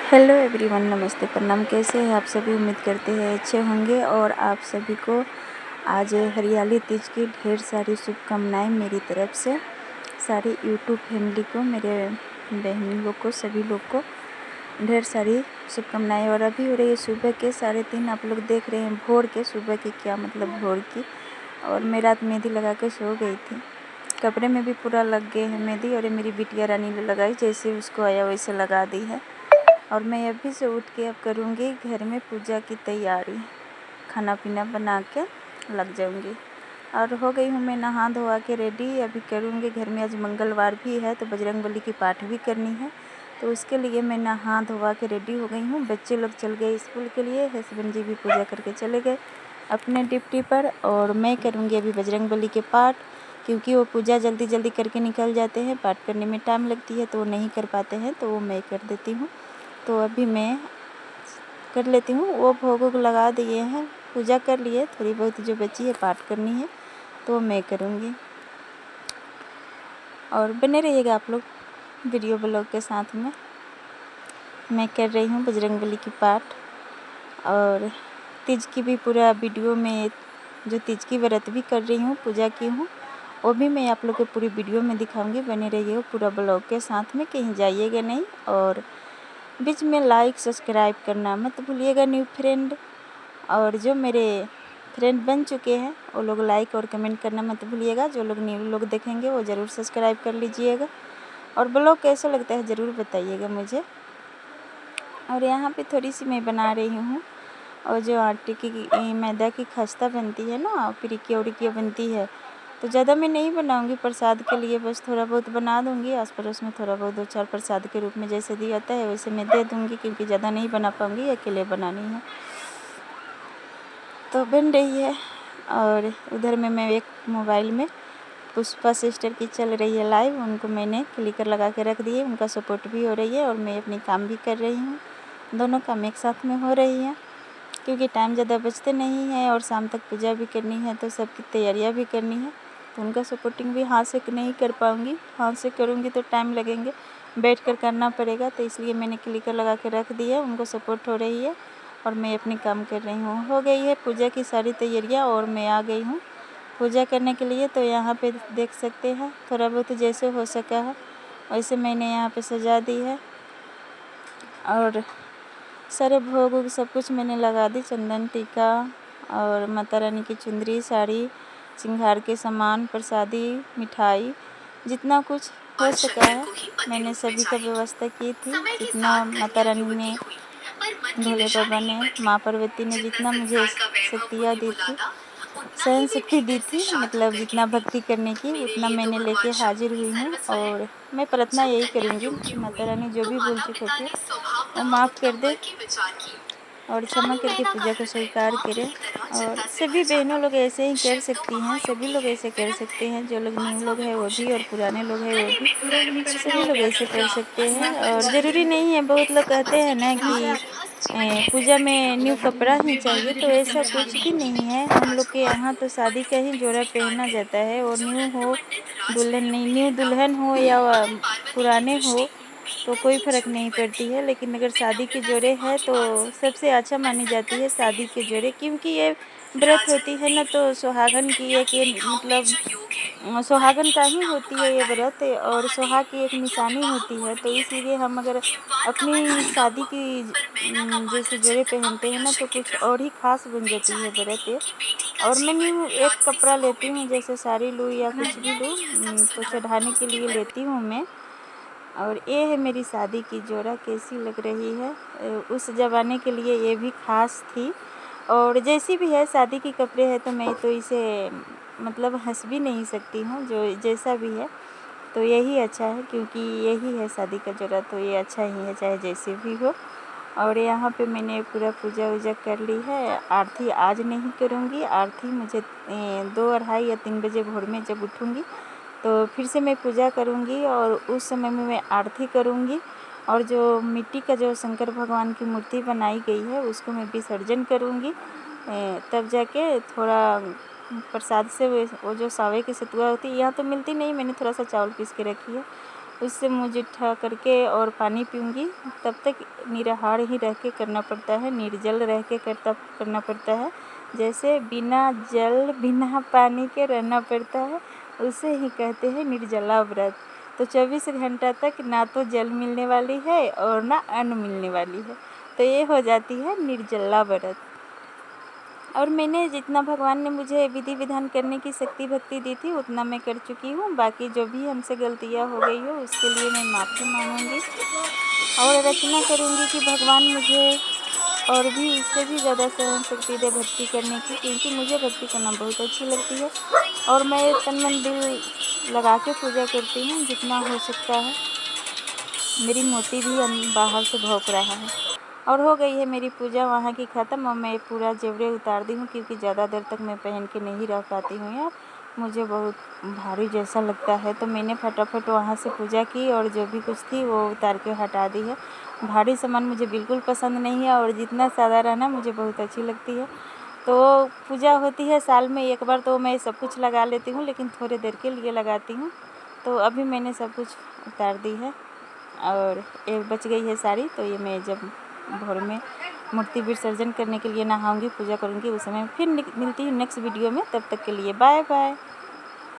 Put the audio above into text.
Hello everyone, नमस्ते, प्रणाम। कैसे हैं आप सभी? उम्मीद करते हैं अच्छे होंगे। और आप सभी को आज हरियाली तीज की ढेर सारी शुभकामनाएं मेरी तरफ से। सारी यूट्यूब फैमिली को, मेरे बहन लोग को, सभी लोग को ढेर सारी शुभकामनाएं। और अभी हो रही है सुबह के 3:30। आप लोग देख रहे हैं भोर के, सुबह की क्या मतलब भोर की। और मैं रात मेहंदी लगा कर सो गई थी। कपड़े में भी पूरा लग गए हैं मेहंदी। और ये मेरी बिटिया रानी ने लगाई, जैसे उसको आया वैसे लगा दी है। और मैं अभी से उठ के अब करूँगी घर में पूजा की तैयारी। खाना पीना बना के लग जाऊँगी। और हो गई हूँ मैं नहा धोवा के रेडी। अभी करूँगी घर में, आज मंगलवार भी है तो बजरंगबली की पाठ भी करनी है, तो उसके लिए मैं नहा धोवा के रेडी हो गई हूँ। बच्चे लोग चल गए स्कूल के लिए, हस्बैंड जी भी पूजा करके चले गए अपने ड्यूटी पर। और मैं करूँगी अभी बजरंगबली के पाठ, क्योंकि वो पूजा जल्दी जल्दी करके निकल जाते हैं। पाठ करने में टाइम लगती है तो वो नहीं कर पाते हैं, तो वो मैं कर देती हूँ। तो अभी मैं कर लेती हूँ। वो भोग वोग लगा दिए हैं, पूजा कर लिए, थोड़ी बहुत जो बची है पाठ करनी है तो मैं करूँगी। और बने रहिएगा आप लोग वीडियो ब्लॉग के साथ में। मैं कर रही हूँ बजरंगबली की पाठ। और तीज की भी पूरा वीडियो में, जो तीज की व्रत भी कर रही हूँ, पूजा की हूँ, वो भी मैं आप लोग को पूरी वीडियो में दिखाऊंगी। बने रहिएगा पूरा ब्लॉग के साथ में, कहीं जाइएगा नहीं। और बीच में लाइक सब्सक्राइब करना मत भूलिएगा न्यू फ्रेंड। और जो मेरे फ्रेंड बन चुके हैं वो लोग लाइक और कमेंट करना मत भूलिएगा। जो लोग न्यू लोग देखेंगे वो ज़रूर सब्सक्राइब कर लीजिएगा। और ब्लॉग कैसा लगता है ज़रूर बताइएगा मुझे। और यहाँ पे थोड़ी सी मैं बना रही हूँ, और जो आटे की मैदा की खस्ता बनती है ना, पिरिकिया उड़िकिया बनती है, तो ज़्यादा मैं नहीं बनाऊंगी प्रसाद के लिए, बस थोड़ा बहुत बना दूंगी। आस पड़ोस में थोड़ा बहुत 2-4 प्रसाद के रूप में जैसे दिया जाता है वैसे मैं दे दूंगी, क्योंकि ज़्यादा नहीं बना पाऊंगी, अकेले बनानी है। तो बन रही है। और उधर में मैं एक मोबाइल में पुष्पा सिस्टर की चल रही है लाइव, उनको मैंने क्लिकर लगा के रख दिए, उनका सपोर्ट भी हो रही है और मैं अपनी काम भी कर रही हूँ। दोनों काम एक साथ में हो रही है, क्योंकि टाइम ज़्यादा बचते नहीं है और शाम तक पूजा भी करनी है, तो सबकी तैयारियां भी करनी है। तो उनका सपोर्टिंग भी हाथ से नहीं कर पाऊँगी, हाथ से करूँगी तो टाइम लगेंगे, बैठ कर करना पड़ेगा। तो इसलिए मैंने क्लिकर लगा के रख दिया, उनको सपोर्ट हो रही है और मैं अपनी काम कर रही हूँ। हो गई है पूजा की सारी तैयारियाँ और मैं आ गई हूँ पूजा करने के लिए। तो यहाँ पे देख सकते हैं थोड़ा बहुत जैसे हो सका है वैसे मैंने यहाँ पे सजा दी है। और सारे भोग वोग सब कुछ मैंने लगा दी, चंदन टीका और माता रानी की चुंदरी, साड़ी, श्रृंगार के सामान, प्रसादी, मिठाई, जितना कुछ हो सका है मैंने सभी का व्यवस्था की थी। जितना माता रानी ने, भोले बाबा ने, माँ पार्वती ने जितना मुझे शक्तियाँ दी थी, सहन शक्ति दी थी, मतलब जितना भक्ति करने की उतना मैंने लेके हाजिर हुई हूँ। और मैं प्रार्थना यही करूँगी कि माता रानी जो भी भूल चूक होती है वो माफ़ कर दे और क्षमा करके पूजा को स्वीकार करें। और सभी बहनों लोग ऐसे ही कर सकती हैं, सभी लोग ऐसे कर सकते हैं, जो लोग न्यू लोग हैं वो भी और पुराने लोग हैं वो भी, सभी लोग ऐसे कर सकते हैं। और ज़रूरी नहीं है, बहुत लोग कहते हैं ना कि पूजा में न्यू कपड़ा ही चाहिए, तो ऐसा कुछ भी नहीं है। हम लोग के यहाँ तो शादी का ही जोड़ा पहना जाता है, और न्यू हो दुल्हन नहीं, न्यू दुल्हन हो या पुराने हो तो कोई फ़र्क नहीं पड़ती है। लेकिन अगर शादी के जोड़े हैं तो सबसे अच्छा मानी जाती है शादी के जोड़े, क्योंकि ये व्रत होती है ना, तो सुहागन की एक ये मतलब सुहागन का ही होती है ये व्रत, और सुहाग की एक निशानी होती है। तो इसलिए हम अगर अपनी शादी की जैसे जोड़े पहनते हैं ना, तो कुछ और ही ख़ास बन जाती है व्रत ये। और मैं न्यू एक कपड़ा लेती हूँ, जैसे साड़ी लूँ या कुछ भी लूँ, तो चढ़ाने के लिए लेती हूँ मैं। और ये है मेरी शादी की जोड़ा, कैसी लग रही है। उस ज़माने के लिए ये भी ख़ास थी। और जैसी भी है शादी की कपड़े हैं तो मैं तो इसे मतलब हंस भी नहीं सकती हूँ, जो जैसा भी है तो यही अच्छा है, क्योंकि यही है शादी का जोड़ा, तो ये अच्छा ही है चाहे जैसे भी हो। और यहाँ पे मैंने पूरा पूजा वूजा कर ली है। आरती आज नहीं करूँगी, आरती मुझे 2, 2:30 या 3 बजे भोर में जब उठूँगी तो फिर से मैं पूजा करूँगी, और उस समय में मैं आरती करूँगी। और जो मिट्टी का जो शंकर भगवान की मूर्ति बनाई गई है उसको मैं विसर्जन करूँगी। तब जाके थोड़ा प्रसाद से वो जो सावे की सतुआ होती है, यहाँ तो मिलती नहीं, मैंने थोड़ा सा चावल पीस के रखी है, उससे मुँह जुठा करके और पानी पीऊँगी। तब तक निराहार ही रह के करना पड़ता है, निर्जल रह के करना पड़ता है। जैसे बिना जल बिना पानी के रहना पड़ता है, उसे ही कहते हैं निर्जला व्रत। तो 24 घंटा तक ना तो जल मिलने वाली है और ना अन्न मिलने वाली है, तो ये हो जाती है निर्जला व्रत। और मैंने जितना भगवान ने मुझे विधि विधान करने की शक्ति भक्ति दी थी उतना मैं कर चुकी हूँ। बाकी जो भी हमसे गलतियाँ हो गई हो उसके लिए मैं माफ़ी मांगूंगी और रचना करूँगी कि भगवान मुझे और भी इससे भी ज़्यादा सहन शक्ति दे भक्ति करने की, क्योंकि मुझे भक्ति करना बहुत अच्छी लगती है और मैं तन मन दिल लगा के पूजा करती हूँ जितना हो सकता है। मेरी मोती भी बाहर से भौंक रहा है। और हो गई है मेरी पूजा वहाँ की ख़त्म और मैं पूरा जेवरे उतार दी हूँ, क्योंकि ज़्यादा देर तक मैं पहन के नहीं रह पाती हूँ यार, मुझे बहुत भारी जैसा लगता है। तो मैंने फटाफट वहाँ से पूजा की और जो भी कुछ थी वो उतार के हटा दी है। भारी सामान मुझे बिल्कुल पसंद नहीं है और जितना सादा रहना मुझे बहुत अच्छी लगती है। तो पूजा होती है साल में एक बार, तो मैं सब कुछ लगा लेती हूँ, लेकिन थोड़े देर के लिए लगाती हूँ। तो अभी मैंने सब कुछ उतार दी है और एक बच गई है साड़ी, तो ये मैं जब भोर में मूर्ति विसर्जन करने के लिए नहाऊंगी, पूजा करूंगी, उस समय फिर मिलती हूँ नेक्स्ट वीडियो में। तब तक के लिए बाय बाय।